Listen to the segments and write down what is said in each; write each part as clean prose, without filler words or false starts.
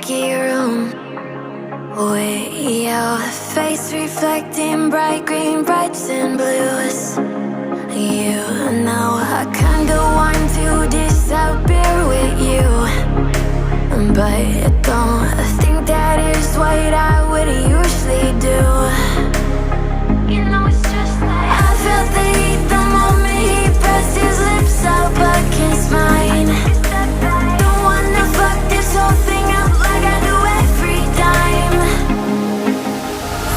escape room with your face reflecting bright green, brights and blues. You know I kinda want to disappear with you, but don't think that is what I would usually do. You know it's just like I felt the heat the moment he pressed his lips up against mine. Don't wanna fuck this whole thing up like I do every time.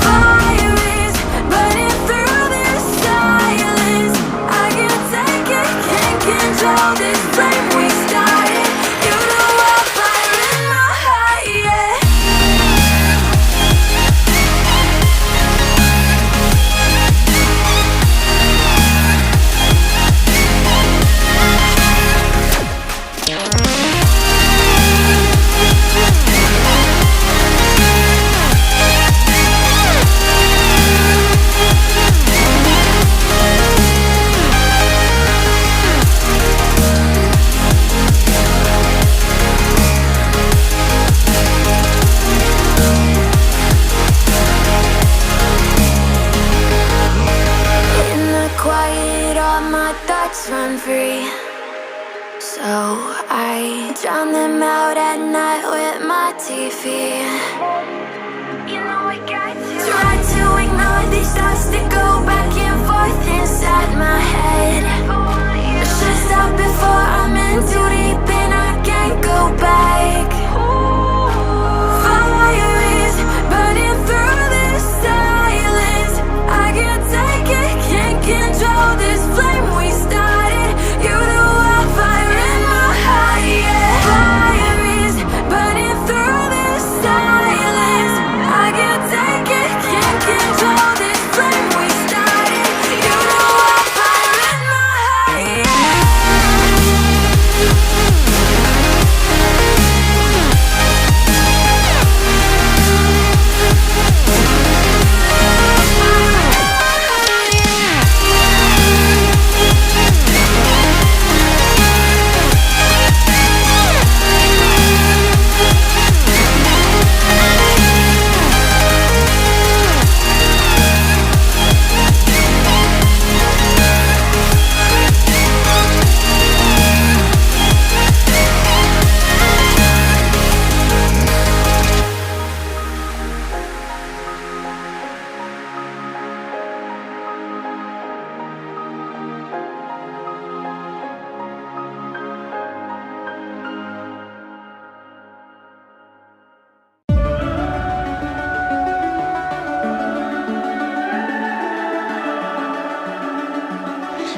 Fire is burning through this silence. I can't take it, can't control this flame we started. You know I'm fire in my heart, yeah. Run free, so I drown them out at night with my TV. You know I got to try to ignore these thoughts that go back and forth inside my head. I should stop before I'm in too deep and I can't go back. Fire is burning through this silence. I can't take it, can't control this flame we started. You know I'm fire in my heart, yeah. Fire is burning through this silence. I can't take it, can't control this flame we started. You know I'm fire in my heart, yeah.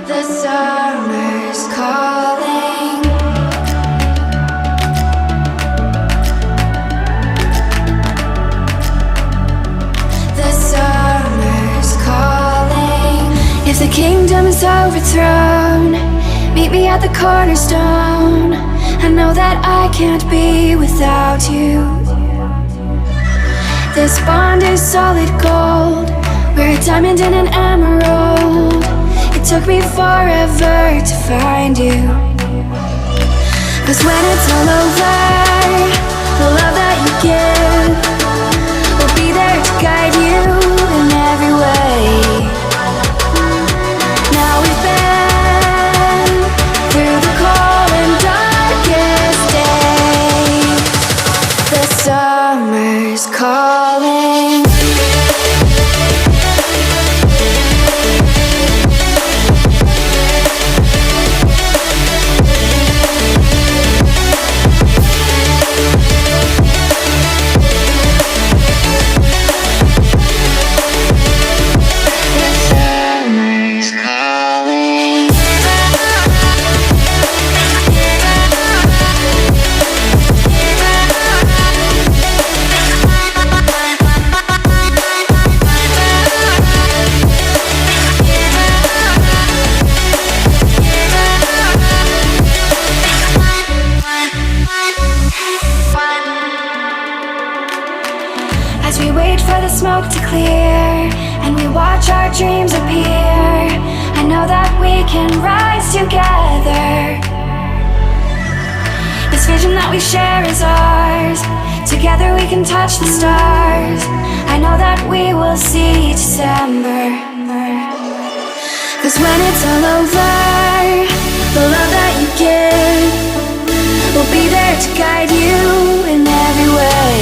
The summer's calling. The summer's calling. If the kingdom is overthrown, meet me at the cornerstone. I know that I can't be without you. This bond is solid gold. We're a diamond and an emerald. It took me forever to find you. 'Cause when it's all over, the love that you give will be there to guide you in every way. Now we've been through the cold and darkest days. The summer's calling. As we wait for the smoke to clear and we watch our dreams appear, I know that we can rise together. This vision that we share is ours. Together we can touch the stars. I know that we will see December. 'Cause when it's all over, the love that you give will be there to guide you in every way.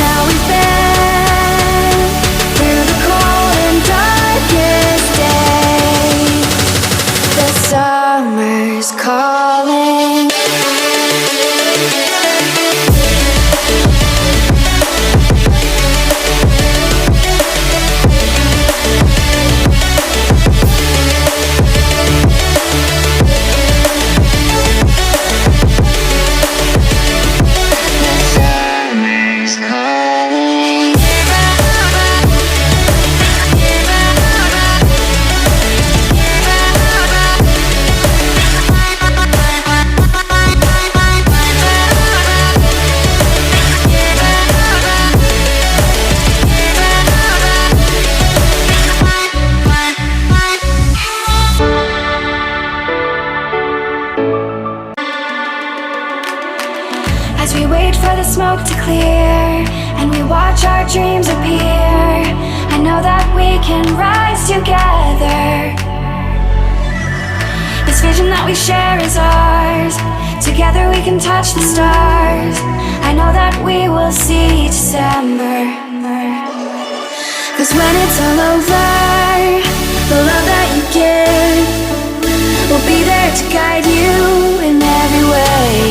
Now we've been through the cold and darkest days. The summer's calling. As we wait for the smoke to clear and we watch our dreams appear, I know that we can rise together. This vision that we share is ours. Together we can touch the stars. I know that we will see December. 'Cause when it's all over, the love that you give will be there to guide you in every way.